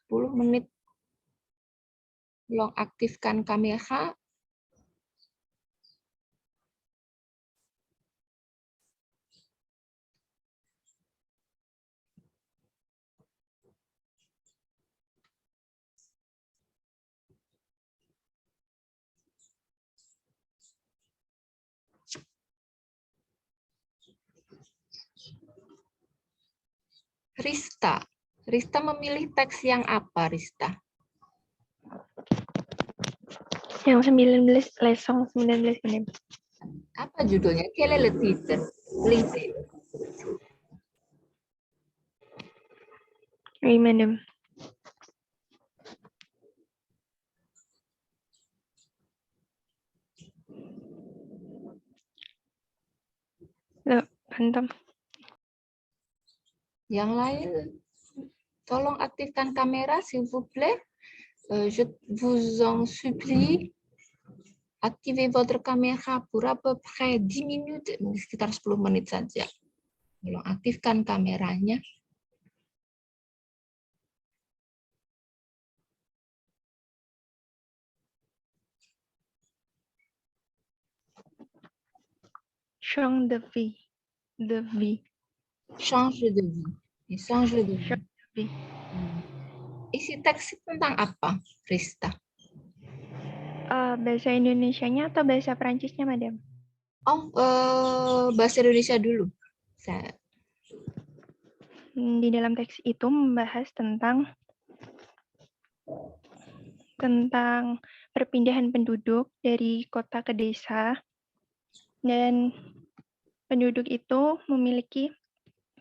10 menit. Tolong aktifkan kamera. Rista. Rista memilih teks yang apa, Rista? Yang 19, lesson 19 Madam. Apa judulnya? Quel est le titre? Lisez. Oui, Madam. Loh, Phantom. Yang lain, tolong aktifkan kamera, s'il vous plaît. Je vous en supplie. Activez votre caméra pour à peu près 10 minutes, sekitar 10 menit saja. Tolong aktifkan kameranya. Change de vie. De vie. Change de vie. Change de vie. Change de vie. Isi teks tentang apa, Rista? Bahasa Indonesianya atau bahasa Perancisnya, Madam? Oh, bahasa Indonesia dulu. Di dalam teks itu membahas tentang perpindahan penduduk dari kota ke desa, dan penduduk itu memiliki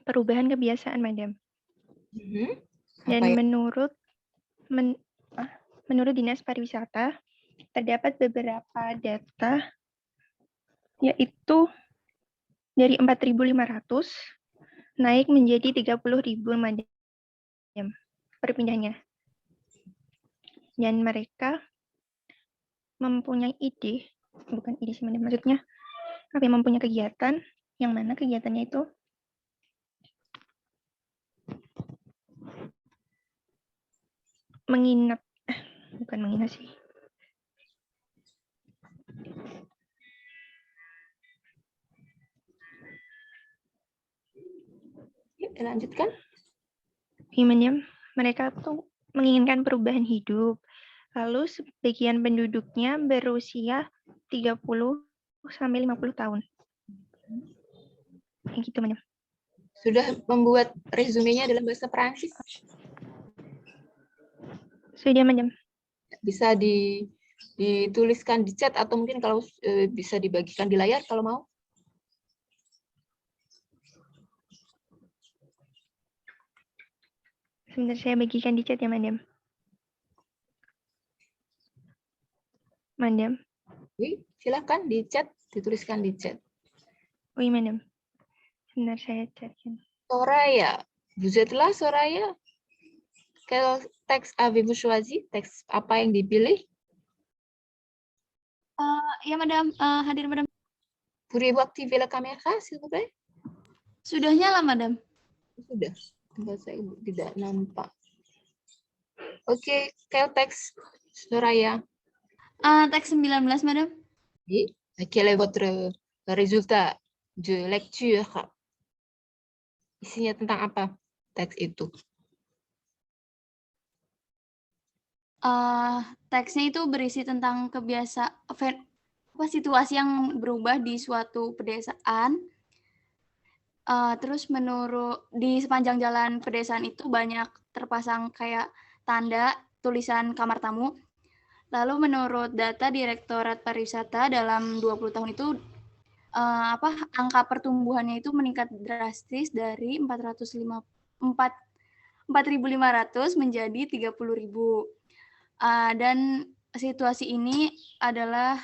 perubahan kebiasaan, Madam. Dan menurut Dinas Pariwisata, terdapat beberapa data, yaitu dari 4.500 naik menjadi 30.000, Madam, perpindahannya. Dan mereka mempunyai ide, bukan ide sih, Madam, maksudnya mempunyai kegiatan, yang mana kegiatannya itu menginap, bukan menginap sih. Lanjutkan. Gimana? Mereka tuh menginginkan perubahan hidup. Lalu sebagian penduduknya berusia 30 sampai 50 tahun. Kayak gitu, Madam. Sudah membuat resumenya dalam bahasa Perancis? Sudah, Madam. Bisa dituliskan di chat atau mungkin kalau bisa dibagikan di layar kalau mau. Sebentar, saya bagikan di chat ya, Madam. Madam. Oui, silakan di chat, dituliskan di chat. Oui, Madam. Sebentar, saya chatkan. Soraya, vous êtes là, Soraya? Quel texte avez-vous choisi? Teks apa yang dipilih? Ya, Madam. Hadir, Madam. Pourriez-vous activer la caméra, s'il vous plaît? Sudah nyala, Madam. Sudah. Saya tidak nampak. Oke, quel teks, Soraya? Teks 19, Madam. Oui. Quel est votre résultat de lecture? Isinya tentang apa teks itu? Teksnya itu berisi tentang situasi yang berubah di suatu pedesaan. Terus di sepanjang jalan pedesaan itu banyak terpasang kayak tanda tulisan kamar tamu. Lalu menurut data Direktorat Pariwisata dalam 20 tahun itu angka pertumbuhannya itu meningkat drastis dari 4.500 menjadi 30.000. Dan situasi ini adalah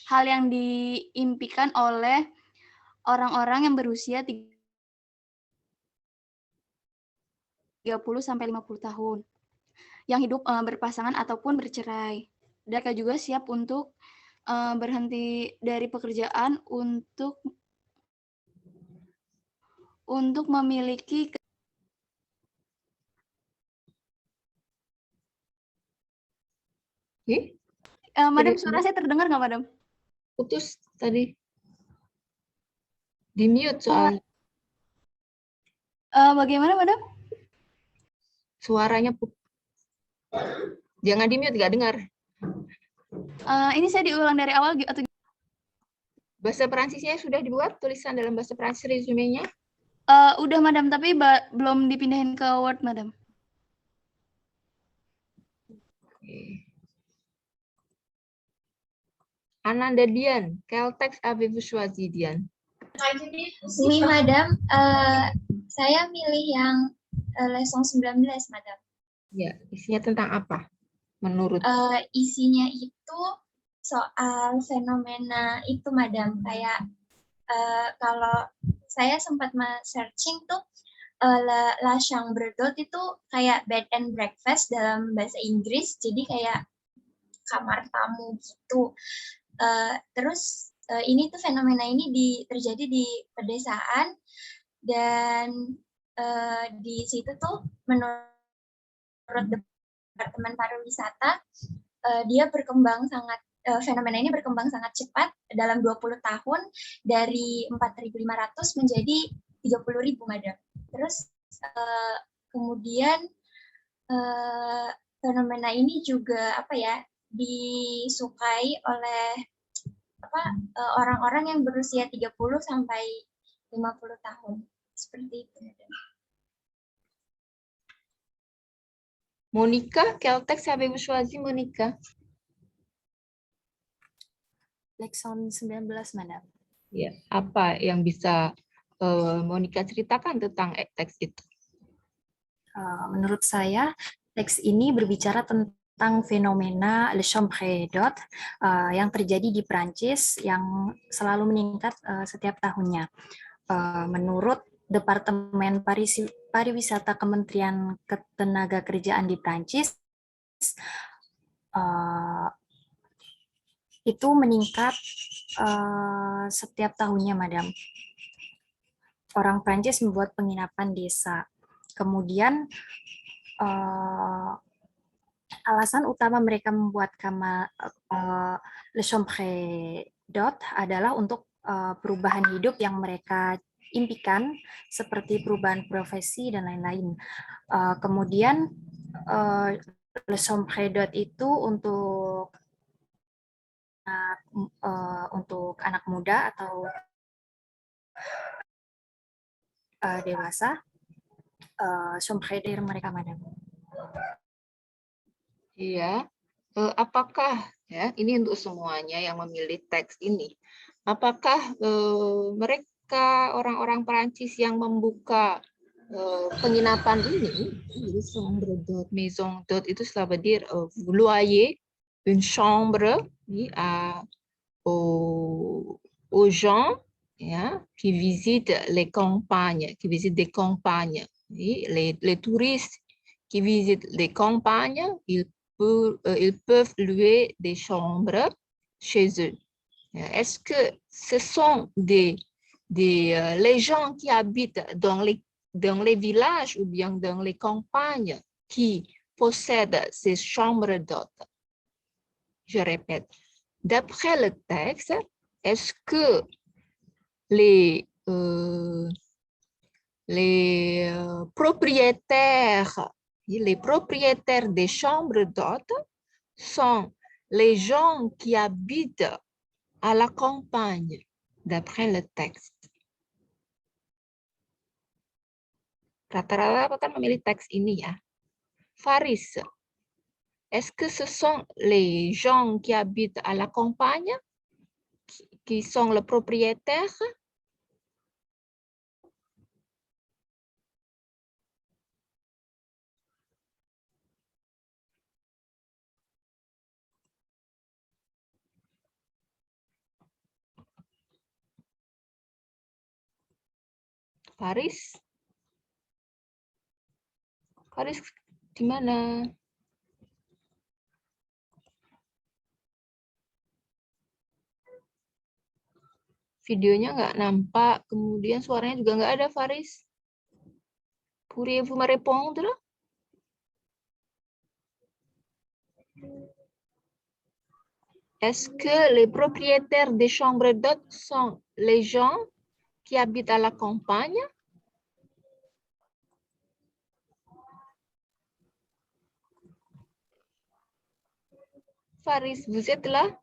hal yang diimpikan oleh orang-orang yang berusia 30 sampai 50 tahun yang hidup berpasangan ataupun bercerai. Mereka juga siap untuk berhenti dari pekerjaan untuk memiliki Ih, Madam, tidak suara saya terdengar nggak, Madam? putus tadi. Di mute soalnya. Bagaimana, Madam? Suaranya jangan di mute, nggak dengar. Ini saya diulang dari awal atau Bahasa Perancisnya sudah dibuat, tulisan dalam bahasa Perancis resumenya. udah, Madam, tapi belum dipindahin ke Word, Madam. Oke. Ananda Dian, quel texte avez-vous choisi, Dian? Oui, Madam. Saya milih yang leson 19, Madam. Ya, isinya tentang apa? Menurut Isinya itu soal fenomena itu, Madam. Kayak kalau saya sempat searching tuh, La Chambre d'Hôte itu kayak bed and breakfast dalam bahasa Inggris. Jadi kayak kamar tamu gitu. Terus ini tuh fenomena ini terjadi di pedesaan, dan di situ tuh menurut Departemen Pariwisata dia berkembang sangat fenomena ini berkembang sangat cepat dalam 20 tahun, dari 4.500 menjadi 30.000, Madam. Terus kemudian fenomena ini juga disukai oleh orang-orang yang berusia 30 sampai 50 tahun. Seperti itu, Madam. Monica, quel texte avez-vous choisi, Monica? Lekson 19, Madam. Ya, apa yang bisa Monica ceritakan tentang teks itu? Menurut saya, teks ini berbicara tentang fenomena Le Chambre d'Hôte yang terjadi di Prancis yang selalu meningkat setiap tahunnya. Menurut Departemen Pariwisata Kementerian Ketenagakerjaan di Prancis, itu meningkat setiap tahunnya, Madam. Orang Prancis membuat penginapan desa. Kemudian alasan utama mereka membuat kamar Le Chambre d'Hôte adalah untuk perubahan hidup yang mereka impikan, seperti perubahan profesi dan lain-lain. Kemudian Le Chambre d'Hôte itu untuk anak muda atau dewasa, Chambre d'Hôte mereka, Madam. Iya, apakah ya ini untuk semuanya yang memilih teks ini? Apakah mereka orang-orang Perancis yang membuka penginapan ini, jadi chambre d'hôte, maison d'hôte itu cela veut dire vous loyez une chambre aux gens ya, qui visitent les campagnes, qui visitent des campagnes. Les touristes qui visitent les campagnes, ils peuvent louer des chambres chez eux. Est-ce que ce sont les gens qui habitent dans les villages ou bien dans les campagnes qui possèdent ces chambres d'hôtes? Je répète, d'après le texte, est-ce que les propriétaires des chambres d'hôtes sont les gens qui habitent à la campagne, d'après le texte. Rata-rata kan memilih teks ini ya. Faris, est-ce que ce sont les gens qui habitent à la campagne qui sont les propriétaires? Faris? Faris di mana? Videonya nggak nampak, kemudian suaranya juga nggak ada, Faris. Pourriez-vous me répondre? Est-ce que les propriétaires des chambres d'hôtes sont les gens qui habitent à la campagne? Faris, vous êtes là?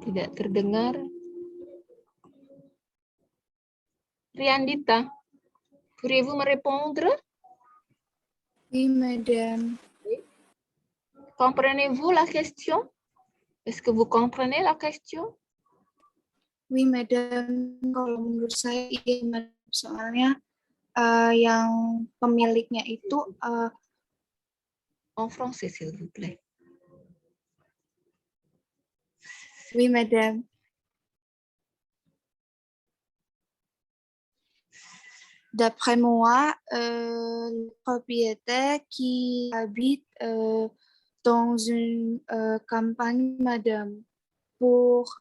Tidak terdengar. Riandita, pourriez-vous me répondre? Oui, madame. Comprenez-vous la question? Est-ce que vous comprenez la question? Oui, madame. Kalau menurut saya, iya, madam. Soalnya yang pemiliknya itu En français, s'il vous plaît. oui, madame. D'après moi, le propriétaire qui habite dans une campagne, madame, pour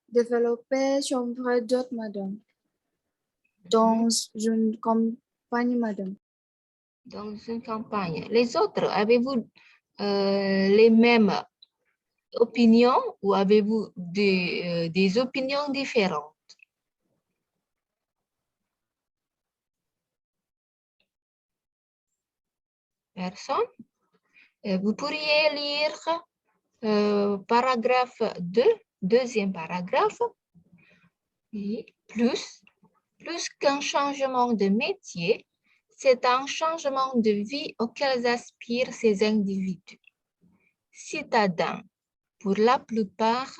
développer chambre d'hôte, madame. Dans une campagne, madame. Dans une campagne. Les autres, avez-vous les mêmes opinions ou avez-vous des opinions différentes? Personne? Vous pourriez lire paragraphe 2, deuxième paragraphe. Et plus qu'un changement de métier, c'est un changement de vie auquel aspirent ces individus. Citadins, pour la plupart,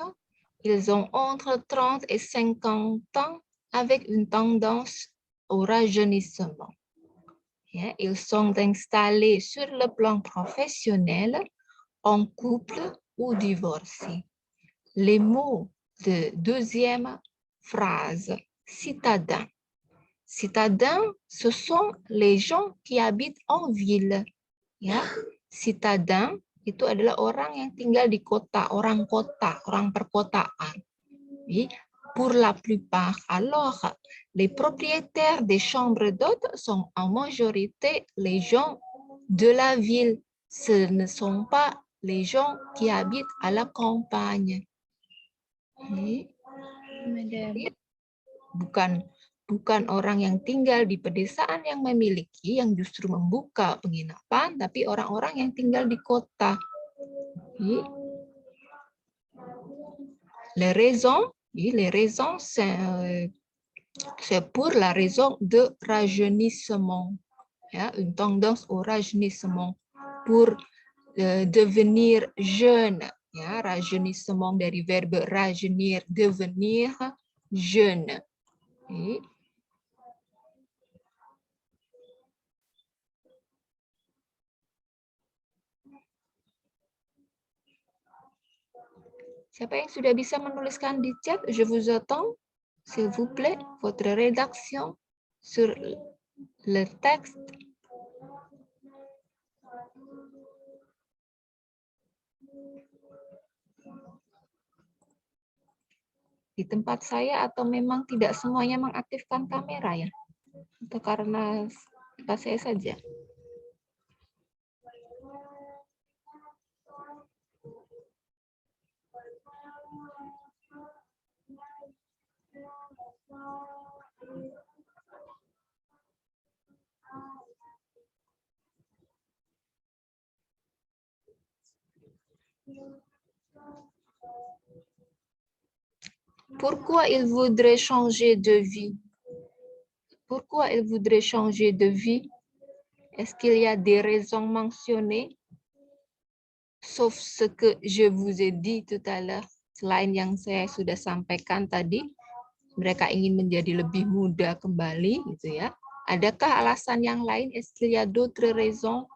ils ont entre 30 et 50 ans avec une tendance au rajeunissement. Ils sont installés sur le plan professionnel, en couple ou divorcés. Les mots de deuxième phrase, citadins. Citadins, ce sont les gens qui habitent en ville. Ya, citadin itu adalah orang yang tinggal di kota, orang perkotaan. Pour la plupart, alors, les propriétaires des chambres d'hôtes sont en majorité les gens de la ville. Ce ne sont pas les gens qui habitent à la campagne. Bukan orang yang tinggal di pedesaan yang memiliki, yang justru membuka penginapan, tapi orang-orang yang tinggal di kota. Les raisons, c'est pour la raison de rajeunissement. Ya, une tendance au rajeunissement. Pour devenir jeune. Ya, rajeunissement dari verbe rajeunir, devenir jeune. Siapa yang sudah bisa menuliskan di chat? Je vous attends, s'il vous plaît, votre rédaction sur le texte. Di tempat saya atau memang tidak semuanya mengaktifkan kamera ya? Atau karena tempat saya saja? Pourquoi il voudrait changer de vie? Pourquoi il voudrait changer de vie? Est-ce qu'il y a des raisons mentionnées? Sauf ce que je vous ai dit tout à l'heure. Selain yang saya sudah sampaikan tadi, mereka ingin menjadi lebih muda kembali, gitu ya. Adakah alasan yang lain? Est-ce qu'il y a d'autres raisons?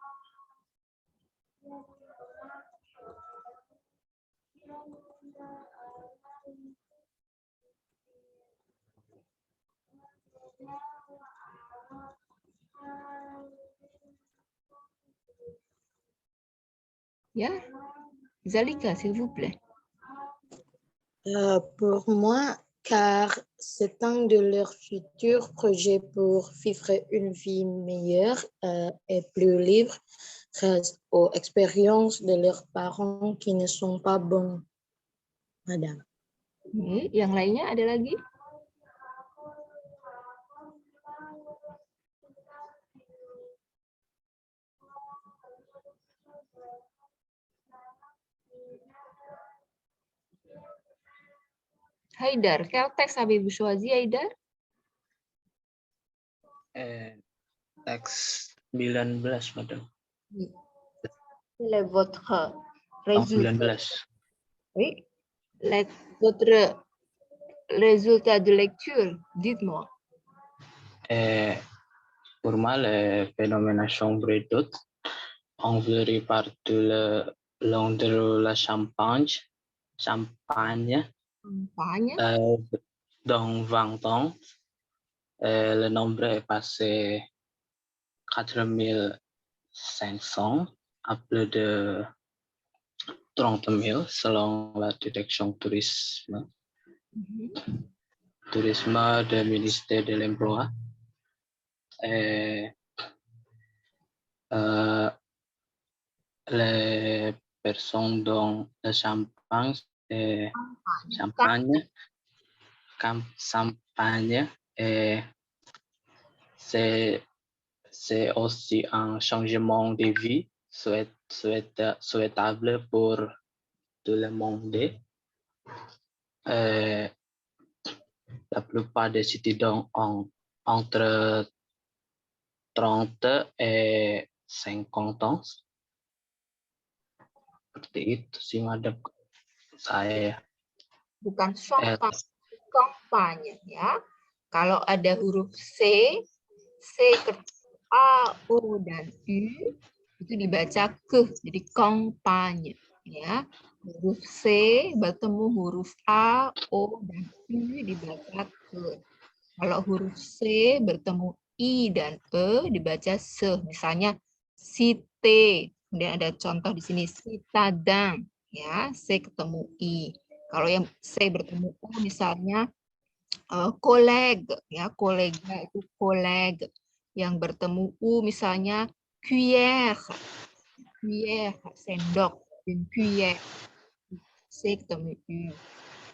Ya, Zalika, s'il vous plaît. Pour moi, car c'est un de leurs futurs projets pour vivre une vie meilleure et plus libre grâce aux expériences de leurs parents qui ne sont pas bonnes, madame. Yang lainnya ada lagi? Haidar, quel texte avez-vous choisi, Haidar? Teks 19, madame. Quel est votre Tang résultat? 19. Oui. Votre résultat de lecture, dites-moi. Pour moi, le phénomène chambre d'hôte enveloppé par tout le long de la Champagne, dans 20 ans, le nombre est passé 4500 à plus de 30 000 selon la direction tourisme du ministère de l'Emploi. Les personnes dans le champagne c'est aussi un changement de vie souhaitable pour tout le monde. La plupart des étudiants ont entre 30 et 50 ans. Seperti itu sih, madam. Saya. Bukan champagne, kampanye ya. Kalau ada huruf C ketemu A, O, dan U itu dibaca ke, jadi kampanye ya. Huruf C bertemu huruf A, O, dan U dibaca ke. Kalau huruf C bertemu I dan E dibaca se. Misalnya cité, kemudian ada contoh di sini citadin ya, C ketemu I. Kalau yang C bertemu U misalnya collègue ya, kolega itu collègue. Yang bertemu U misalnya cuillère, sendok, une cuillère. C ketemu U.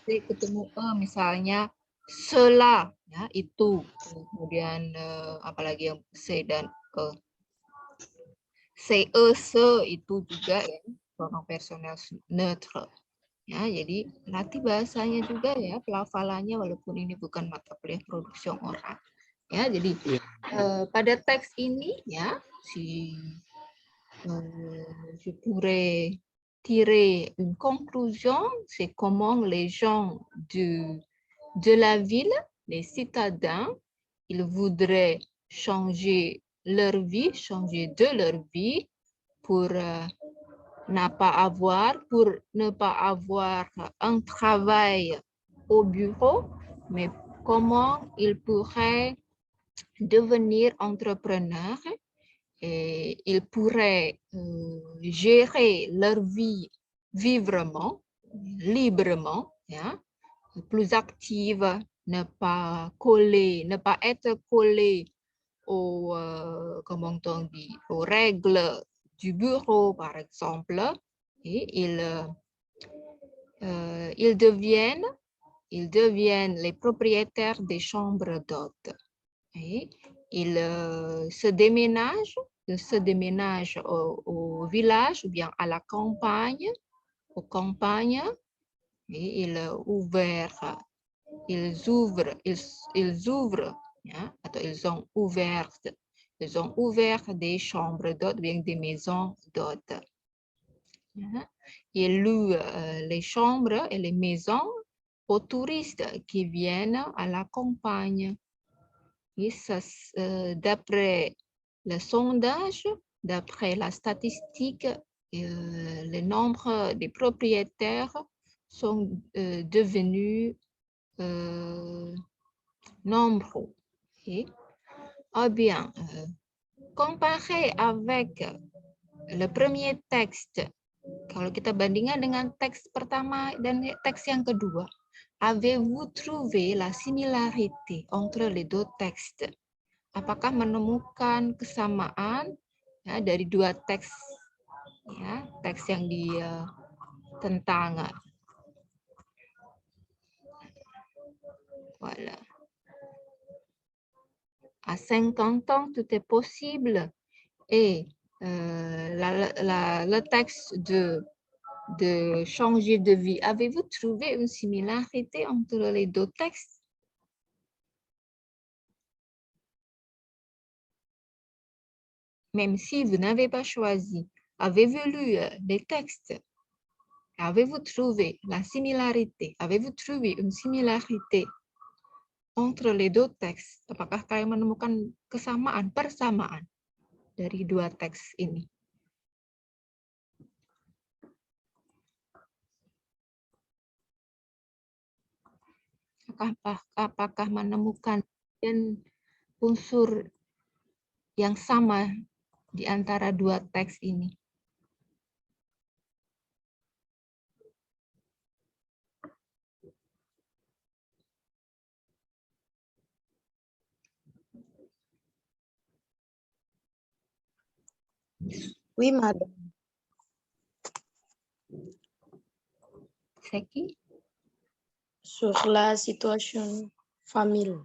C ketemu E misalnya cela ya, itu. Kemudian apalagi yang C dan E. Ce, se itu juga ya, pronom personal neutre. Ya, jadi latih bahasanya juga ya, pelafalannya walaupun ini bukan mata kuliah produksi oral. Ya, jadi pada teks ini ya, je pourrais tirer une conclusion, c'est comment les gens de la ville, les citadins, ils voudraient changer leur vie, changer de leur vie pour ne pas avoir un travail au bureau, mais comment ils pourraient devenir entrepreneurs et ils pourraient gérer leur vie librement, ja, plus active, ne pas être collé aux règles du bureau, par exemple, et ils deviennent les propriétaires des chambres d'hôtes. Ils se déménagent au village ou bien à la campagne, et ils ont ouvert des chambres d'hôtes, bien des maisons d'hôtes. Ils louent les chambres et les maisons aux touristes qui viennent à la campagne. D'après le sondage, d'après la statistique, le nombre des propriétaires sont devenus nombreux. Bien, comparé avec le premier texte, kalau kita bandingkan dengan teks pertama dan teks yang kedua, Avez-vous trouvé la similarité entre les deux textes? Apakah menemukan kesamaan ya, dari dua teks, ya, teks yang ditentang. Voilà. À 50 ans, tout est possible. Et le texte de changer de vie, avez-vous trouvé une similarité entre les deux textes? Même si vous n'avez pas choisi, avez-vous lu les textes? Avez-vous trouvé la similarité? Avez-vous trouvé une similarité entre les deux textes? Apakah kalian menemukan kesamaan, persamaan dari dua teks ini? Apakah menemukan unsur yang sama di antara dua teks ini? Oui, madame. Seki? Sur la situation famille.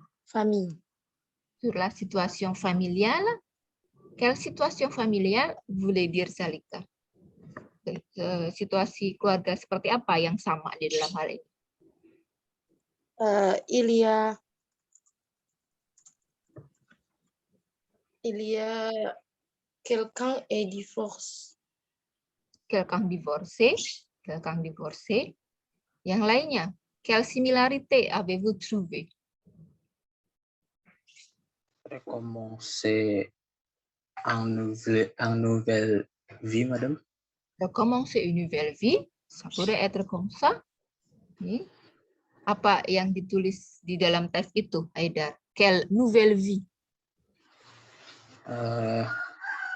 Sur la situation familiale. Quelle situation familiale voulez dire, Salika? Situasi keluarga seperti apa yang sama di dalam hal ini? Il y a quelqu'un est divorcé. Quelqu'un divorcé. Yang lainnya, quelle similarité avez-vous trouvé? Recommencer une nouvelle vie, madame. Recommencer une nouvelle vie, ça pourrait être comme ça. Okay. Apa yang ditulis di dalam teks itu, Haidar? Quelle nouvelle vie?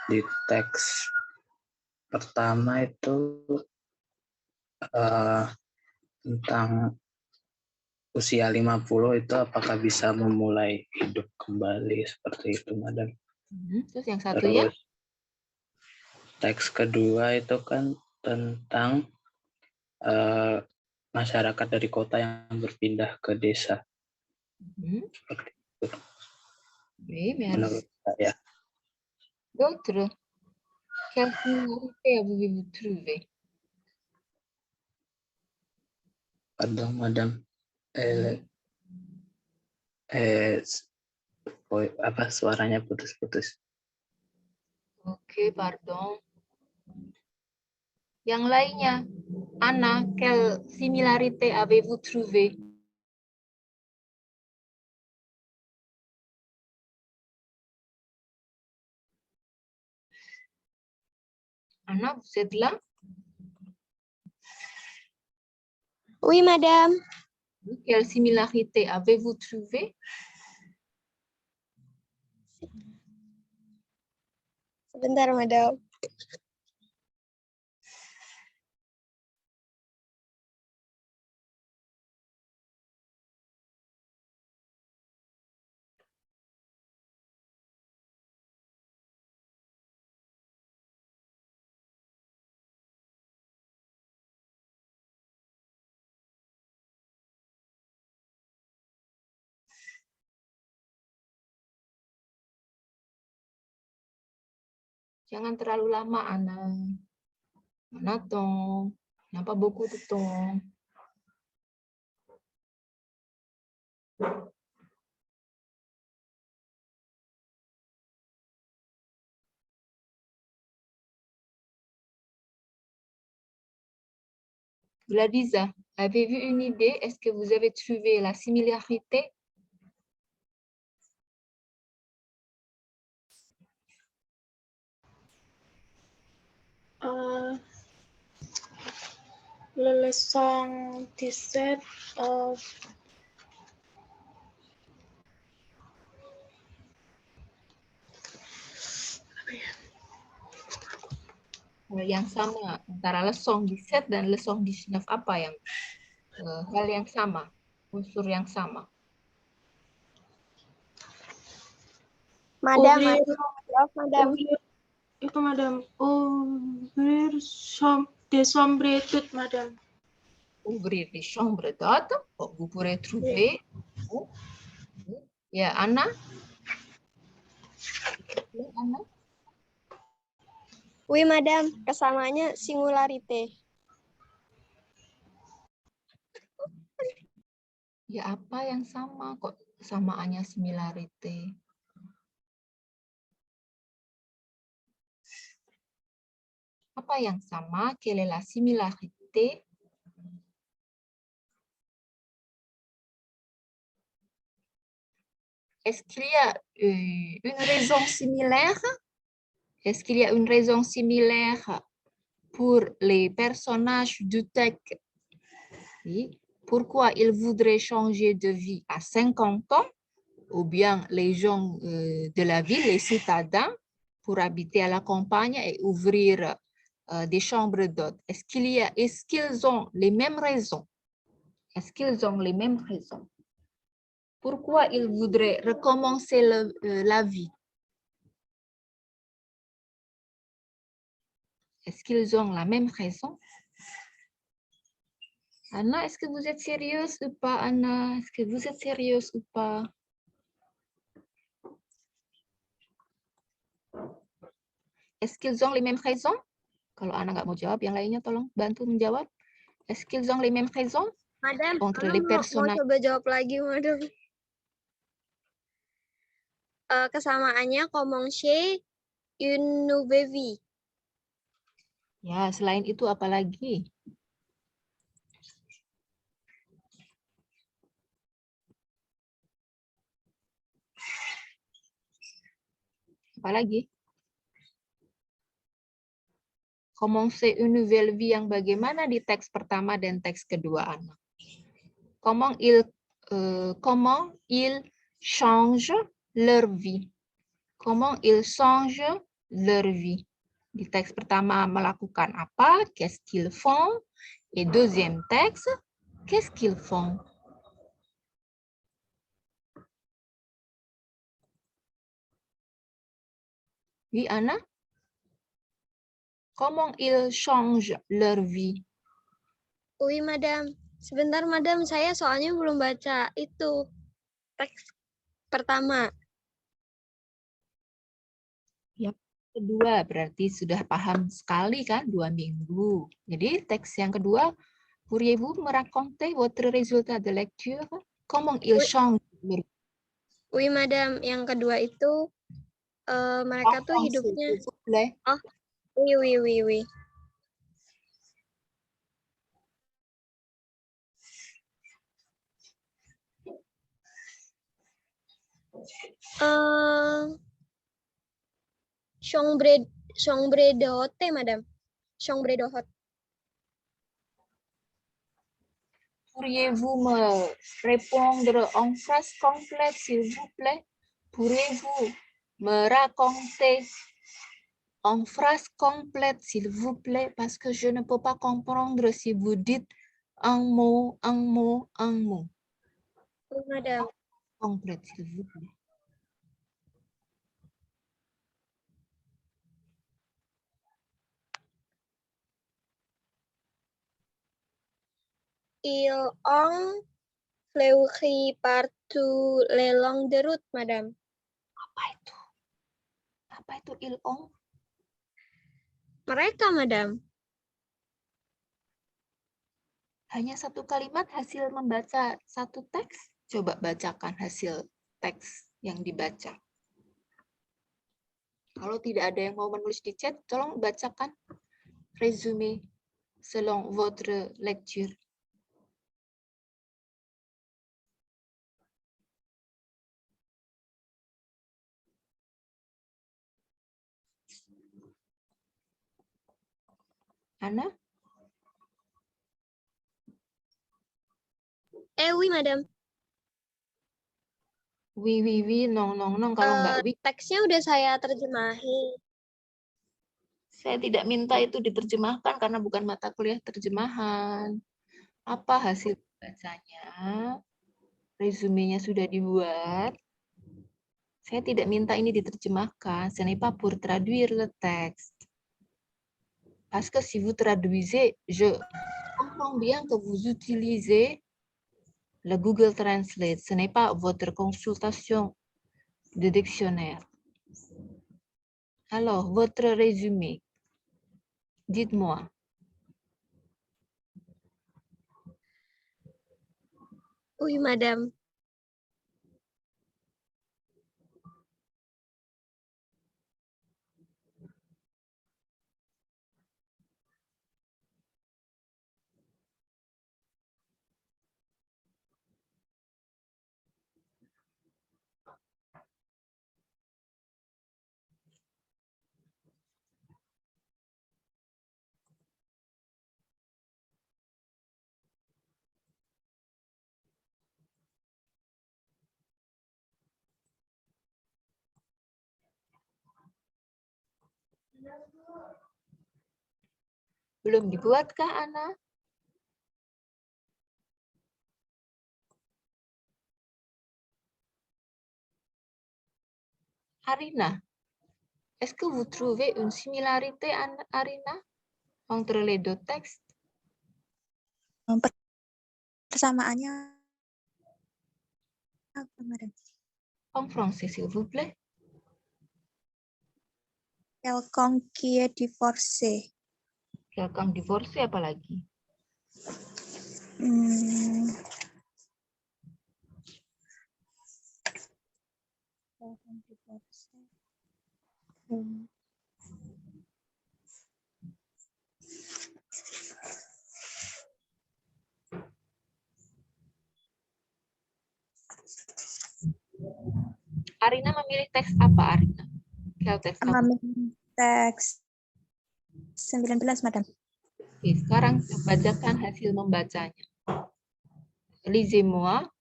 Di teks pertama itu tentang usia 50 itu apakah bisa memulai hidup kembali seperti itu, madam. Terus yang satunya? Terus teks kedua itu kan tentang masyarakat dari kota yang berpindah ke desa. Seperti itu. Oui, Menurut saya. D'autres, quelle similarité avez-vous trouvé? Pardon, madam. Suaranya putus-putus. Oke, pardon. Yang lainnya, Anna, quelle similarité avez-vous trouvé? Anna, vous êtes là? Oui, madame. Quelle similarité avez-vous trouvé? Sebentar, madame. Jangan terlalu lama, Anna. Mana tong? Kenapa buku itu tong? Gladiza, avez-vous une idée? Est-ce que vous avez trouvé la similarité? Le leçon 17 of yang sama antara leçon 17 dan leçon 19, apa yang hal yang sama? Unsur yang sama. Madam, Ouvrir, maaf, madam. itu madam. Ouvrir des chambres d'études, madam. Ouvrir les chambres d'autres. Bon, vous pourrez trouver. Ya, Anna. Anna. Oui, madam. Kesamaannya singularité. Ya, apa yang sama kok samaannya similarity? Apa yang sama? Quelle est la similarité? Est-ce qu'il y a une raison similaire? Est-ce qu'il y a une raison similaire pour les personnages du texte? Oui. Pourquoi ils voudraient changer de vie à 50 ans? Ou bien les gens de la ville, les citadins, pour habiter à la campagne et ouvrir des chambres d'hôtes. Est-ce qu'ils ont les mêmes raisons? Est-ce qu'ils ont les mêmes raisons? Pourquoi ils voudraient recommencer la vie? Est-ce qu'ils ont la même raison? Anna, est-ce que vous êtes sérieuse ou pas, Anna? Est-ce que vous êtes sérieuse ou pas? Est-ce qu'ils ont les mêmes raisons? Kalau Anna nggak mau jawab, yang lainnya tolong bantu menjawab. Est-ce qu'ils ont les mêmes raisons? Madam, Entre Ana les mau personnages. coba jawab lagi, madam. Kesamaannya commencer une nouvelle vie. Ya, selain itu apa lagi? Apa lagi? Commencer une nouvelle vie yang bagaimana di teks pertama dan teks kedua, anak? Comment ils changent leur vie? Comment ils changent leur vie? Di teks pertama melakukan apa? Qu'est-ce qu'ils font? Et deuxième texte, qu'est-ce qu'ils font? Oui, Anna? Comment ils changent leur vie? Oui, madam. Sebentar, madam. Saya soalnya belum baca itu teks pertama. Yang kedua berarti sudah paham sekali kan 2 minggu. Jadi teks yang kedua, pourriez-vous me raconter votre résultat de lecture? Comment ils changent leur vie? Oui, madam. Yang kedua itu mereka tuh hidupnya. S'il vous plaît. Oh, oui. Chambre d'hôte, madam. Chambre d'hôte. Pourriez-vous me répondre en phrase complète, s'il vous plaît? Pourriez-vous me raconter en phrase complète, s'il vous plaît? Parce que je ne peux pas comprendre si vous dites un mot. Oui, madam. Complète, s'il vous plaît. Ils ont fleuri partout le long de route, madam. Apa itu ils ont? Mereka, madam. Hanya satu kalimat hasil membaca satu teks. Coba bacakan hasil teks yang dibaca. Kalau tidak ada yang mau menulis di chat, tolong bacakan résumé selon votre lecture. Anna? Oui, madam. Oui, non. Kalau nggak oui. Teksnya udah saya terjemahin. Saya tidak minta itu diterjemahkan karena bukan mata kuliah terjemahan. Apa hasil bacanya? resumenya sudah dibuat. Saya tidak minta ini diterjemahkan. Ce n'est pas pour traduire le texte. Parce que si vous traduisez, je comprends bien que vous utilisez le Google Translate. Ce n'est pas votre consultation de dictionnaire. Alors, votre résumé, dites-moi. Oui, madame. Belum dibuatkah, Ana? Arina, est-ce que vous trouvez une similarité, Arina, entre les deux textes? Persamaannya apa, madame? En français, s'il vous plaît. Quelqu'un qui est divorcé. Quelqu'un divorcé, apa lagi? Quelqu'un divorcé. Arina memilih teks apa, Arina? Quel teks kamu? Memilih teks 19, madame. Oke, sekarang bacakan hasil membacanya. Lisez-moi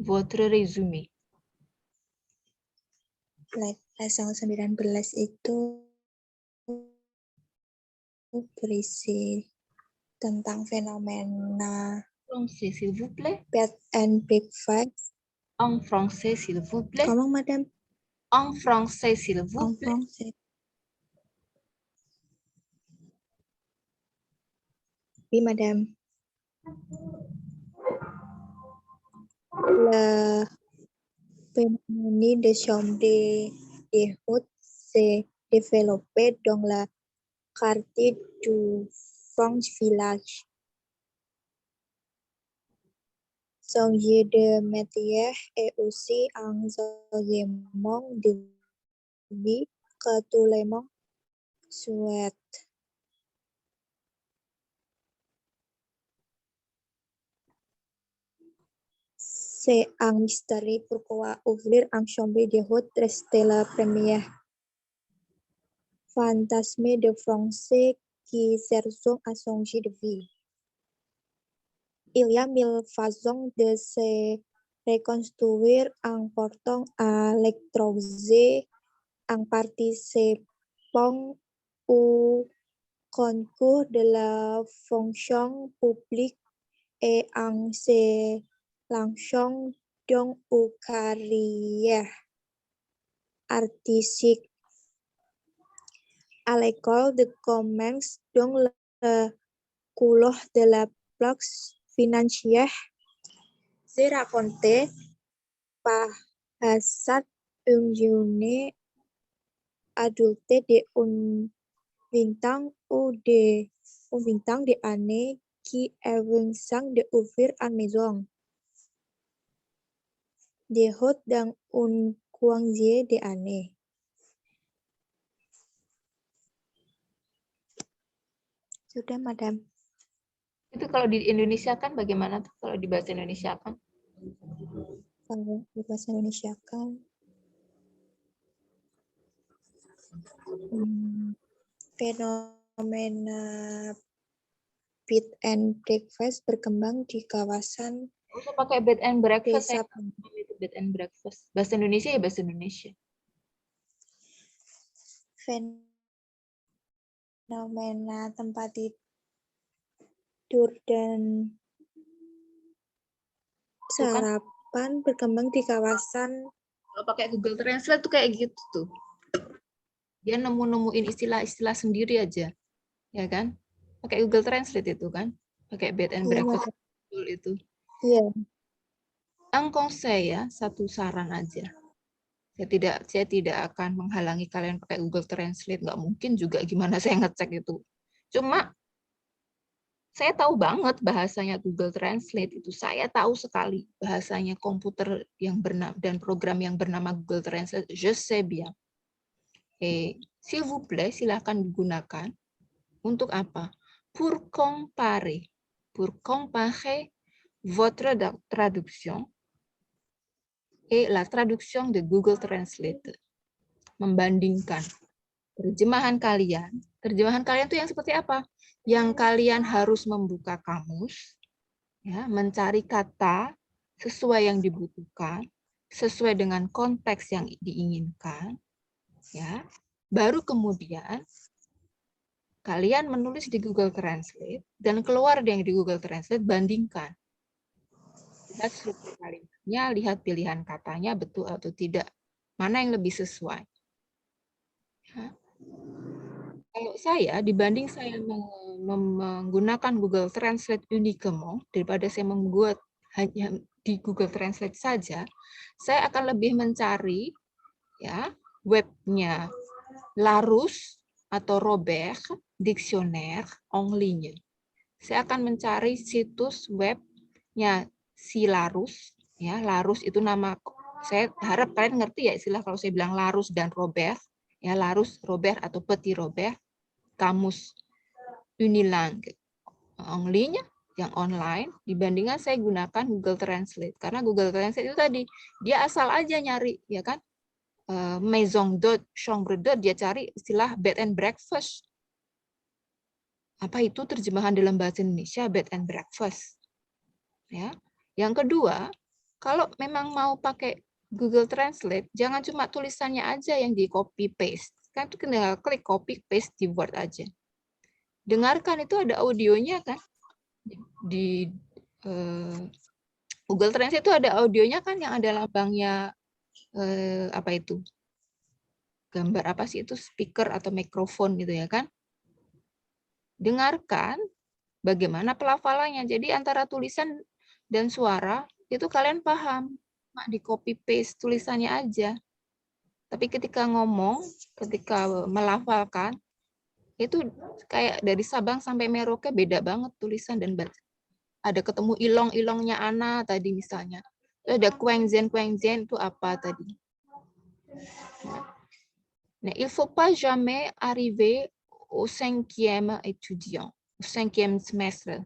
votre résumé. Pasal 19 itu berisi tentang fenomena Français, s'il vous plaît. bed and breakfast. En français, s'il vous plaît. Comment, madame? En français, s'il vous plaît. En français. Oui, madame. Le phénomène de chambre des hôtes s'est développé dans la quartier du French Village. Changer de métier est aussi un changement de vie que tout le monde souhaite. C'est un mystère pourquoi ouvrir une chambre de hôte restait la première fantasme de Français qui cherchent à changer de vie. Il y a mille façons de se reconstruire en portant à l'étranger, en participant au concours de la fonction publique et en se lançant dans une carrière artistique. À l'école de commerce dans le couloir de la place financière, j'ai raconté bahasa une journée adulte de bintang de année qui avant d'ouvrir une maison de hôte dans un congé de année. Sudah, madam. Itu kalau di Indonesia kan bagaimana tuh kalau di bahasa Indonesia kan? Kalau di bahasa Indonesia kan fenomena bed and breakfast berkembang di kawasan Usah pakai bed and breakfast. desa. Itu bed and breakfast. Bahasa Indonesia ya bahasa Indonesia. Fenomena tempat tidur dan sarapan berkembang di kawasan. Kalau pakai Google Translate tuh kayak gitu tuh. Dia nemu-nemuin istilah-istilah sendiri aja. Ya kan? Pakai Google Translate itu kan? Pakai bed and breakfast itu. Iya. Un conseil ya, satu saran aja. Saya tidak akan menghalangi kalian pakai Google Translate, nggak mungkin juga gimana saya ngecek itu. Cuma saya tahu banget bahasanya Google Translate itu. Saya tahu sekali bahasanya komputer yang bernama dan program yang bernama Google Translate. Je sais bien. S'il vous plaît, silahkan digunakan. Untuk apa? Pour comparer. Pour comparer votre traduction et la traduction de Google Translate. Membandingkan terjemahan kalian. Terjemahan kalian itu yang seperti apa? Yang kalian harus membuka kamus, ya, mencari kata sesuai yang dibutuhkan, sesuai dengan konteks yang diinginkan, ya. Baru kemudian kalian menulis di Google Translate dan keluar yang di Google Translate, bandingkan. Lihat struktur kalimatnya, lihat pilihan katanya betul atau tidak, mana yang lebih sesuai. Ya. Kalau saya, dibanding saya menggunakan Google Translate uniquement, daripada saya membuat hanya di Google Translate saja, saya akan lebih mencari ya webnya Larousse atau Robert Dictionnaire en ligne. Saya akan mencari situs webnya si Larousse. Ya, Larousse itu nama, saya harap kalian ngerti ya istilah kalau saya bilang Larousse dan Robert. Ya, Larousse, Robert atau Petit Robert, kamus unilangue en ligne yang online, dibandingkan saya gunakan Google Translate. Karena Google Translate itu tadi, dia asal aja nyari, ya kan? Maison d'hôte, chambre d'hôte, dia cari istilah bed and breakfast. Apa itu terjemahan dalam bahasa Indonesia bed and breakfast? Ya. Yang kedua, kalau memang mau pakai Google Translate, jangan cuma tulisannya aja yang di copy paste. Kan itu tinggal klik copy paste di Word aja. Dengarkan, itu ada audionya kan? Di Google Translate itu ada audionya kan, yang ada lambangnya apa itu? Gambar apa sih itu? Speaker atau mikrofon gitu ya kan? Dengarkan bagaimana pelafalannya. Jadi antara tulisan dan suara itu kalian paham. Di copy paste tulisannya aja. Tapi ketika ngomong, ketika melafalkan, itu kayak dari Sabang sampai Merauke beda banget tulisan dan baca. Ada ketemu ilong-ilongnya Ana tadi misalnya. Ada kuengzen itu apa tadi. Nah, il faut pas jamais arriver au 5e étudiant, au 5e semestre.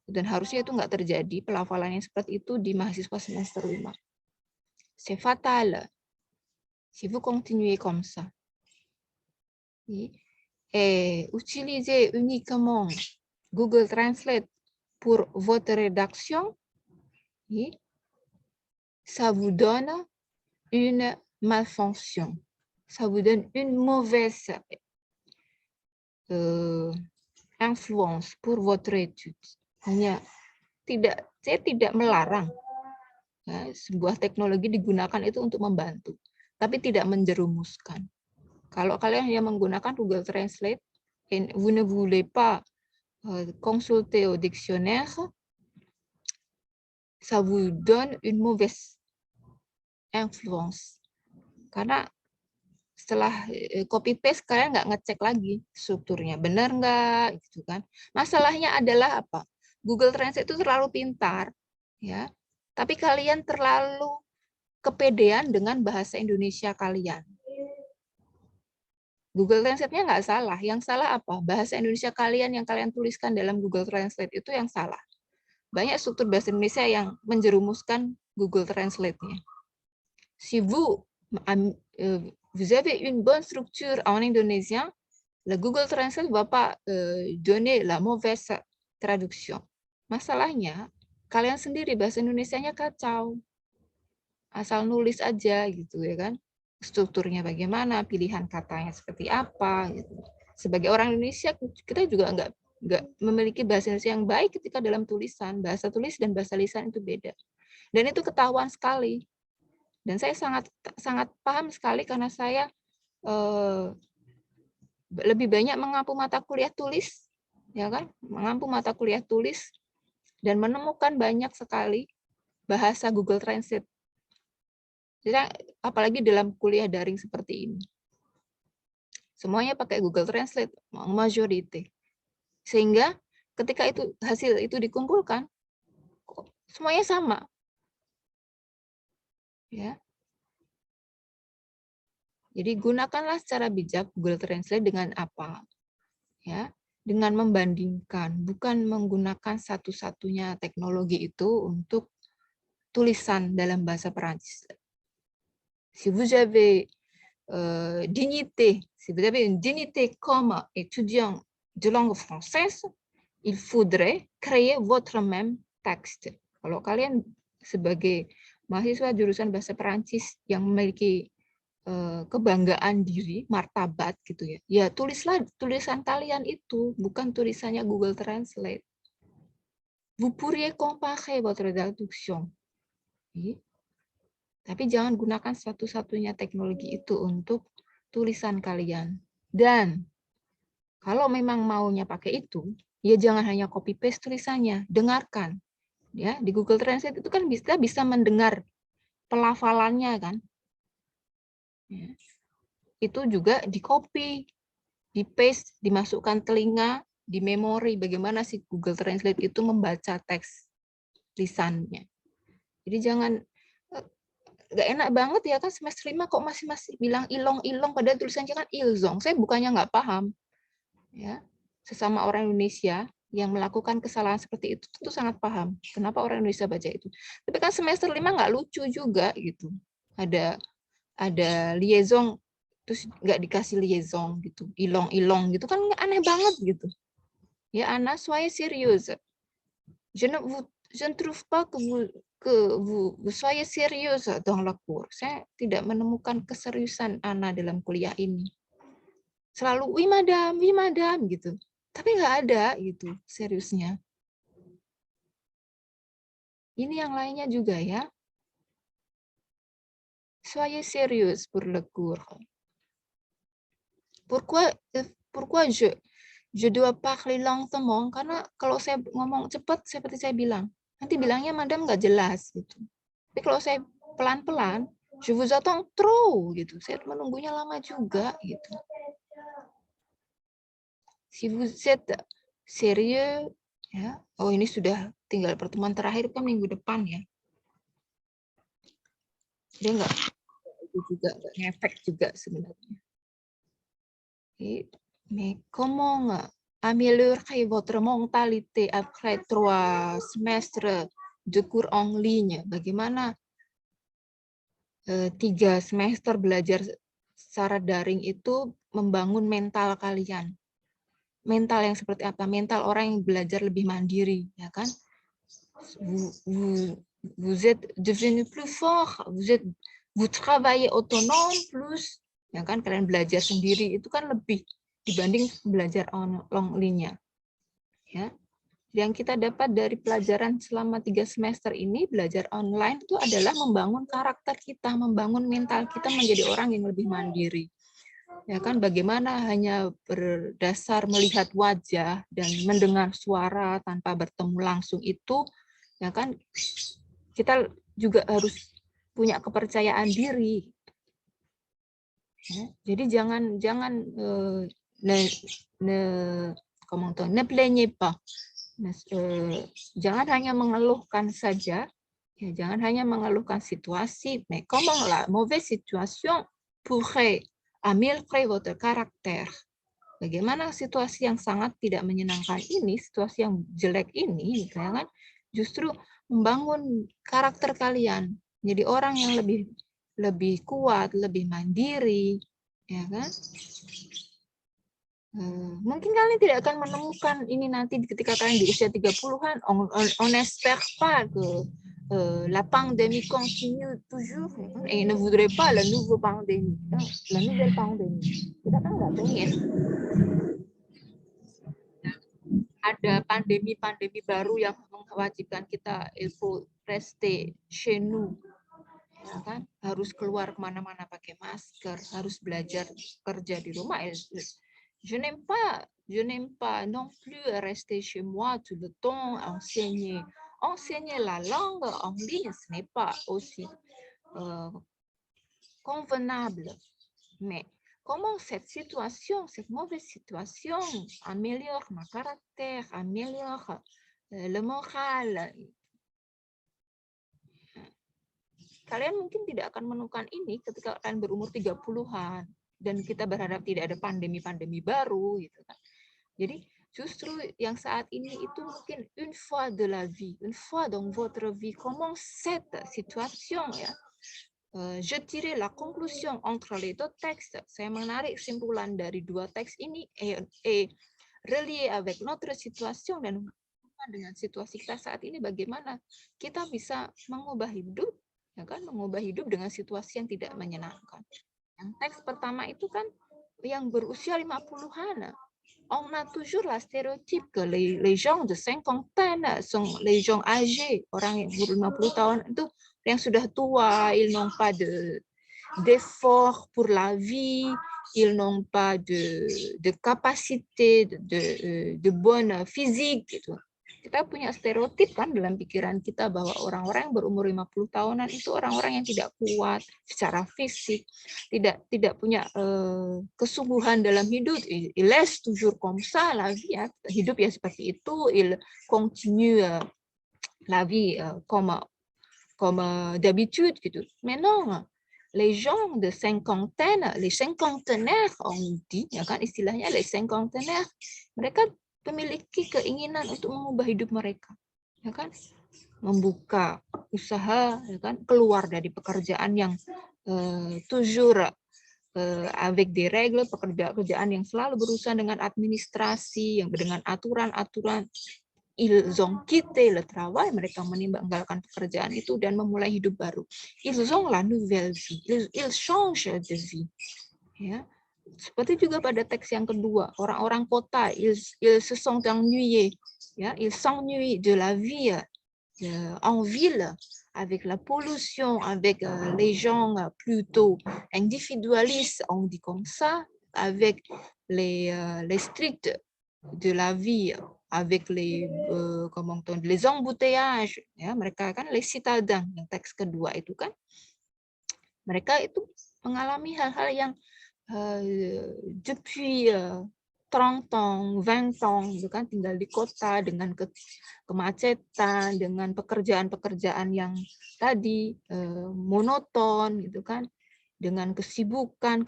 Dan harusnya itu nggak terjadi pelafalan yang seperti itu di mahasiswa semester 5. C'est fatal si vous continuez comme ça. Et utilisez uniquement Google Translate pour votre rédaction, ça vous donne une malfonction. Ça vous donne une mauvaise influence pour votre étude. Saya tidak melarang ya, sebuah teknologi digunakan itu untuk membantu, tapi tidak menjerumuskan. Kalau kalian yang menggunakan Google Translate, vous ne voulez pas consulter au dictionnaire, ça vous donne une mauvaise influence. Karena setelah copy paste kalian nggak ngecek lagi strukturnya benar nggak, gitu kan? Masalahnya adalah apa? Google Translate itu terlalu pintar, ya. Tapi kalian terlalu kepedean dengan bahasa Indonesia kalian. Google Translate-nya nggak salah. Yang salah apa? Bahasa Indonesia kalian yang kalian tuliskan dalam Google Translate itu yang salah. Banyak struktur bahasa Indonesia yang menjerumuskan Google Translate-nya. Si vous avez une bonne structure en indonésien, le Google Translate va pas donner la mauvaise traduction. Masalahnya, kalian sendiri bahasa Indonesianya kacau. Asal nulis aja gitu ya kan. Strukturnya bagaimana, pilihan katanya seperti apa gitu. Sebagai orang Indonesia kita juga nggak memiliki bahasa Indonesia yang baik ketika dalam tulisan. Bahasa tulis dan bahasa lisan itu beda. Dan itu ketahuan sekali. Dan saya sangat paham sekali karena saya lebih banyak mengampu mata kuliah tulis, ya kan? Mengampu mata kuliah tulis dan menemukan banyak sekali bahasa Google Translate. Jadi apalagi dalam kuliah daring seperti ini. Semuanya pakai Google Translate, majority. Sehingga ketika itu hasil itu dikumpulkan, semuanya sama. Ya. Jadi gunakanlah secara bijak Google Translate dengan apa? Ya, dengan membandingkan, bukan menggunakan satu-satunya teknologi itu untuk tulisan dalam bahasa Perancis. Si vous avez dignité, si vous avez une dignité comme étudiant de langue française, il faudrait créer votre même texte. Kalau kalian sebagai mahasiswa jurusan bahasa Perancis yang memiliki kebanggaan diri, martabat gitu ya. Ya tulislah tulisan kalian itu, bukan tulisannya Google Translate. Vous pourriez comparer votre traduction. Tapi jangan gunakan satu-satunya teknologi itu untuk tulisan kalian. Dan kalau memang maunya pakai itu, ya jangan hanya copy paste tulisannya, dengarkan. Ya, di Google Translate itu kan bisa mendengar pelafalannya kan. Ya. Itu juga di-copy, di-paste, dimasukkan telinga, di memori. Bagaimana sih Google Translate itu membaca teks lisannya. Jadi jangan, nggak enak banget ya kan semester 5 kok masih bilang ilong-ilong, padahal tulisannya kan ilzong. Saya bukannya nggak paham. Ya, sesama orang Indonesia yang melakukan kesalahan seperti itu tentu sangat paham kenapa orang Indonesia baca itu. Tapi kan semester 5 nggak lucu juga gitu. Ada liaison terus nggak dikasih liaison gitu, ilong-ilong gitu kan aneh banget gitu. Ya Anna, soyez sérieuse. Je ne trouve pas que vous soyez sérieuse dans le cours. Saya tidak menemukan keseriusan Anna dalam kuliah ini. Selalu oui madame gitu. Tapi nggak ada gitu seriusnya. Ini yang lainnya juga ya. Soyez sérieux pour le cours. Pourquoi je dois parler lentement? Karena kalau saya ngomong cepat, seperti saya bilang, nanti bilangnya madam nggak jelas gitu. Tapi kalau saya pelan-pelan, je vous attends trop gitu. Saya menunggunya lama juga gitu. Si vous êtes sérieux, ya. Oh ini sudah tinggal pertemuan terakhir kan minggu depan ya. Dia nggak itu juga nggak ngefek juga sebenarnya. Mais comment améliorer votre mentalité après 3 semestres de cours en ligne? Bagaimana 3 semester belajar secara daring itu membangun mental kalian? Mental yang seperti apa? Mental orang yang belajar lebih mandiri, ya kan? Vous êtes devenu plus fort, vous travaillez autonome plus, ya kan? Kalian belajar sendiri itu kan lebih dibanding belajar online-nya. Ya. Yang kita dapat dari pelajaran selama 3 semester ini, belajar online itu adalah membangun karakter kita, membangun mental kita menjadi orang yang lebih mandiri. Ya kan, bagaimana hanya berdasar melihat wajah dan mendengar suara tanpa bertemu langsung itu, ya kan, kita juga harus punya kepercayaan diri. Ya, jadi jangan ne plaignez pas. Jangan hanya mengeluhkan saja, ya, jangan hanya mengeluhkan situasi, mais comment la mauvaise situation pourrait améliorer votre caractère. Bagaimana situasi yang sangat tidak menyenangkan ini, situasi yang jelek ini, ya kan, justru membangun karakter kalian, jadi orang yang lebih kuat, lebih mandiri, ya kan. Mungkin kalian tidak akan menemukan ini nanti ketika kalian di usia 30-an. On espère pas que la pandémie continue toujours et ne voudrait pas la nouvelle pandémie. La nouvelle pandémie. Kita kan nggak pengen. ada pandemi-pandemi baru yang mewajibkan kita il faut rester chez nous, ya kan? Harus keluar kemana-mana pakai masker, harus belajar kerja di rumah. Je n'aime pas non plus rester chez moi tout le temps, enseigner la langue en ligne, ce n'est pas aussi convenable. Mais comment cette situation, cette mauvaise situation améliore mon caractère, améliore le moral. Kalian mungkin tidak akan menemukan ini ketika kalian berumur 30-an dan kita berharap tidak ada pandemi-pandemi baru gitu kan. Jadi justru yang saat ini itu mungkin une fois de la vie, une fois dans votre vie, comment cette situation ya. Je tire la conclusion entre les deux textes. Saya menarik kesimpulan dari dua teks ini et relié avec notre situation dan dengan situasi kita saat ini bagaimana kita bisa mengubah hidup, ya kan, mengubah hidup dengan situasi yang tidak menyenangkan. Yang teks pertama itu kan yang berusia 50-an. On a toujours la stéréotype que les gens de 50 sont les gens âgés, orang yang umur 50 tahun itu yang sudah tua, ils n'ont pas d'effort pour la vie, ils n'ont pas de capacité de bonne physique gitu. Kita punya stereotip kan dalam pikiran kita bahwa orang-orang yang berumur 50 tahunan itu orang-orang yang tidak kuat secara fisik, tidak punya kesungguhan dalam hidup. Il laisse toujours comme ça la vie, ya. Hidup ya seperti itu, il continue la vie comme d'habitude gitu. Mais non, les gens de cinquantaine, les cinquantenaires on dit, ya kan istilahnya les cinquantenaires, mereka memiliki keinginan untuk mengubah hidup mereka, ya kan, membuka usaha, ya kan, keluar dari pekerjaan yang toujours avec des règles, pekerjaan yang selalu berurusan dengan administrasi, yang dengan aturan-aturan. Ils ont quitté le travail, mereka meninggalkan pekerjaan itu dan memulai hidup baru. Ils ont la nouvelle vie, ils changent de vie, ya. Seperti juga pada teks yang kedua, orang-orang kota, ils se sont ennuyés, ya, ils s'ennuient de la vie en ville, avec la pollution, avec les gens plutôt individualistes, on dit comme ça, avec les stricts de la vie, avec les embouteillages, ya, mereka kan les citadins, yang teks kedua itu kan, mereka itu mengalami hal-hal yang depuis 30 ans, 20 ans, gitu kan, tinggal di kota dengan kemacetan, dengan pekerjaan-pekerjaan yang tadi monoton, gitu kan, dengan kesibukan.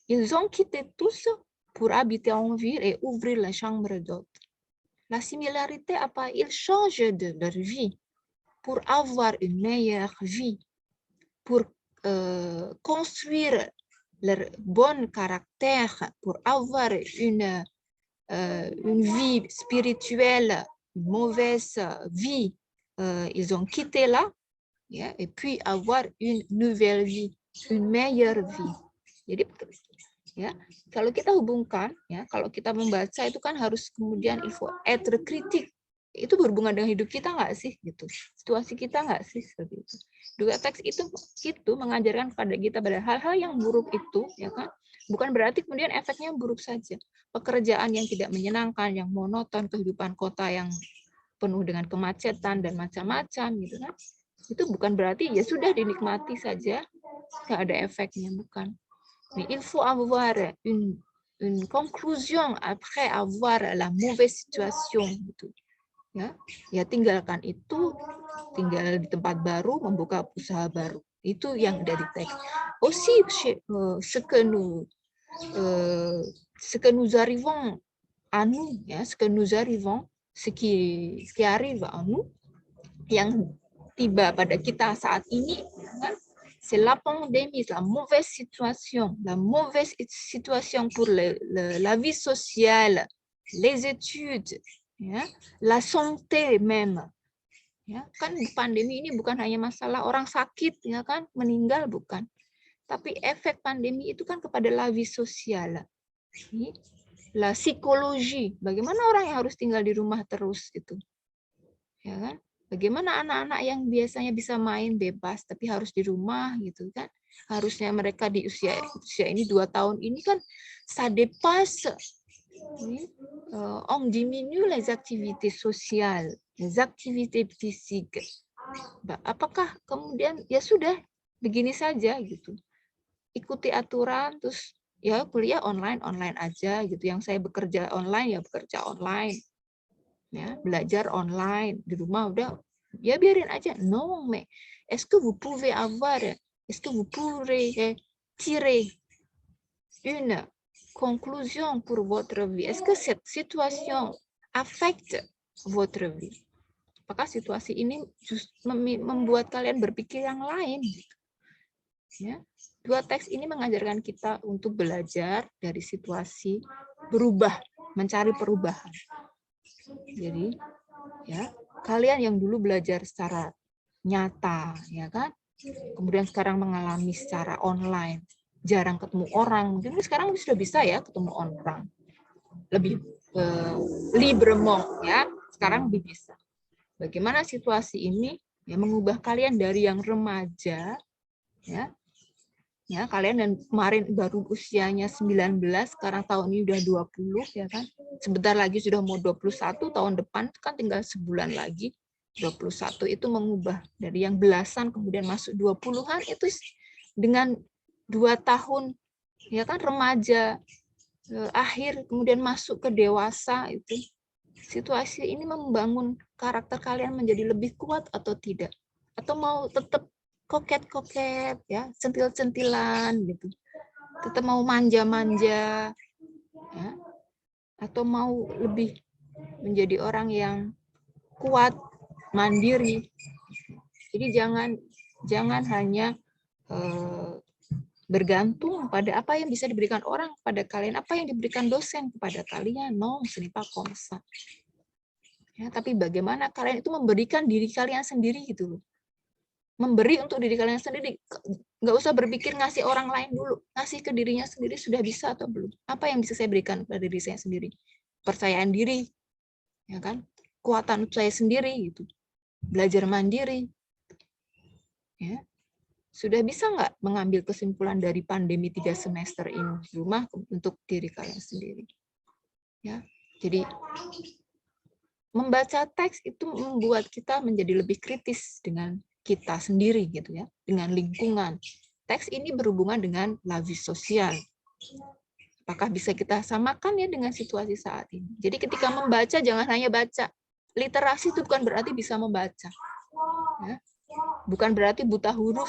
Ils ont quitté tous pour habiter en ville et ouvrir la chambre d'hôte. La similarité apa? Ils changent de leur vie pour avoir une meilleure vie, pour construire leur bon caractère, pour avoir une vie spirituelle, une mauvaise vie. Ils ont quitté là, ya, et puis avoir une nouvelle vie, une meilleure vie. Jadi, ya, kalau kita hubungkan, ya, kalau kita membaca itu kan harus kemudian il faut être critique. Itu berhubungan dengan hidup kita nggak sih, gitu, situasi kita nggak sih, seperti itu. Dua teks itu mengajarkan kepada kita pada hal-hal yang buruk itu, ya kan, bukan berarti kemudian efeknya buruk saja. Pekerjaan yang tidak menyenangkan, yang monoton, kehidupan kota yang penuh dengan kemacetan dan macam-macam, gitu kan, itu bukan berarti ya sudah dinikmati saja, nggak ada efeknya, bukan. Mais il faut avoir une conclusion après avoir la mauvaise situation, gitu. Ya, tinggalkan itu, tinggal di tempat baru, membuka usaha baru. Itu yang dari teks. Aussi, ce que nous arrivons à nous, ya, ce qui arrive à nous, yang tiba pada kita saat ini, kan, c'est la pandémie, la mauvaise situation pour la vie sociale, les études, ya, la santé même, ya kan. Pandemi ini bukan hanya masalah orang sakit, ya kan, meninggal, bukan, tapi efek pandemi itu kan kepada la vie sociale, la psikologi. Bagaimana orang yang harus tinggal di rumah terus itu, ya kan? Bagaimana anak-anak yang biasanya bisa main bebas tapi harus di rumah gitu kan? Harusnya mereka di usia ini 2 tahun ini kan ça dépasse. On diminue les activités sociales, les activités psychiques. Apakah kemudian ya sudah begini saja gitu? Ikuti aturan terus ya kuliah online aja gitu. Yang saya bekerja online ya bekerja online. Ya, belajar online di rumah udah ya biarin aja. Non, mais est-ce que vous pouvez avoir, est-ce que vous pourrez tirer une conclusion pour votre vie? Est-ce que cette situation affecte votre vie? Apakah situasi ini membuat kalian berpikir yang lain? Ya, 2 teks ini mengajarkan kita untuk belajar dari situasi, berubah, mencari perubahan. Jadi, ya, kalian yang dulu belajar secara nyata, ya kan? Kemudian sekarang mengalami secara online, jarang ketemu orang. Mungkin sekarang sudah bisa ya ketemu orang. Lebih librement, ya. Sekarang lebih bisa. Bagaimana situasi ini ya mengubah kalian dari yang remaja, ya. Ya, kalian dan kemarin baru usianya 19, sekarang tahun ini udah 20 ya kan. Sebentar lagi sudah mau 21, tahun depan kan tinggal sebulan lagi 21. Itu mengubah dari yang belasan kemudian masuk 20-an itu dengan 2 tahun ya kan remaja akhir kemudian masuk ke dewasa itu. Situasi ini membangun karakter kalian menjadi lebih kuat atau tidak? Atau mau tetap koket-koket ya, centil-centilan gitu. Tetap mau manja-manja ya. Atau mau lebih menjadi orang yang kuat, mandiri. Jadi jangan hanya bergantung pada apa yang bisa diberikan orang kepada kalian, apa yang diberikan dosen kepada kalian. Non, ce n'est pas comme ça. Ya, tapi bagaimana kalian itu memberikan diri kalian sendiri gitu loh. Memberi untuk diri kalian sendiri, nggak usah berpikir ngasih orang lain dulu, ngasih ke dirinya sendiri sudah bisa atau belum? Apa yang bisa saya berikan pada diri saya sendiri? Percayaan diri, ya kan? Kekuatan saya sendiri gitu, belajar mandiri, ya. Sudah bisa nggak mengambil kesimpulan dari pandemi 3 semester ini di rumah untuk diri kalian sendiri? Ya, jadi membaca teks itu membuat kita menjadi lebih kritis dengan kita sendiri gitu ya, dengan lingkungan. Teks ini berhubungan dengan la vie sociale. Apakah bisa kita samakan ya dengan situasi saat ini? Jadi ketika membaca jangan hanya baca. Literasi itu bukan berarti bisa membaca. Ya. Bukan berarti buta huruf.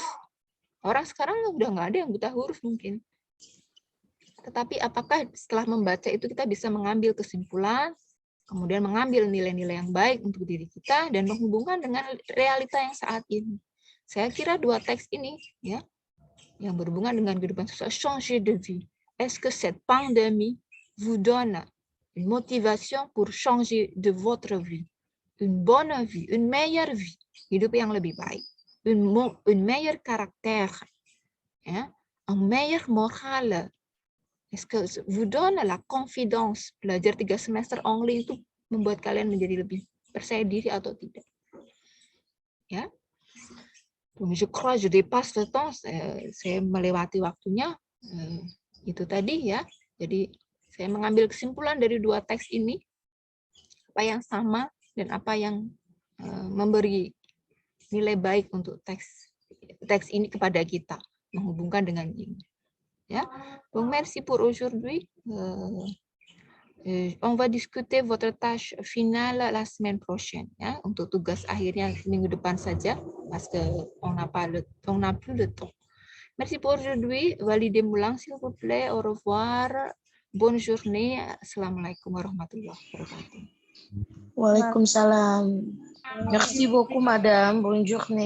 Orang sekarang udah nggak ada yang buta huruf mungkin. Tetapi apakah setelah membaca itu kita bisa mengambil kesimpulan, kemudian mengambil nilai-nilai yang baik untuk diri kita dan menghubungkan dengan realita yang saat ini. Saya kira 2 teks ini ya yang berhubungan dengan kehidupan sosial, changer de vie. Est-ce que cette pandémie vous donne une motivation pour changer de votre vie? Une bonne vie, une meilleure vie, hidup yang lebih baik, une meilleure caractère, ya, un meilleur moral. Est-ce que vous donne la confidence? Belajar 3 semester online itu membuat kalian menjadi lebih percaya diri atau tidak? Ya. Donc, je crois je dépasse le temps. Saya melewati waktunya. Itu tadi ya. Jadi saya mengambil kesimpulan dari 2 teks ini. Apa yang sama dan apa yang memberi nilai baik untuk teks ini kepada kita. Menghubungkan dengan ini. Ya, donc merci pour aujourd'hui. On va discuter votre tâche finale la semaine prochaine. Ya, untuk tugas akhirnya minggu depan saja, parce que on n'a plus le temps. Merci pour aujourd'hui. Validez Moulang s'il vous plaît. Au revoir. Bonne journée. Assalamualaikum warahmatullahi wabarakatuh. Waalaikumsalam. Merci beaucoup, madame. Bonne journée.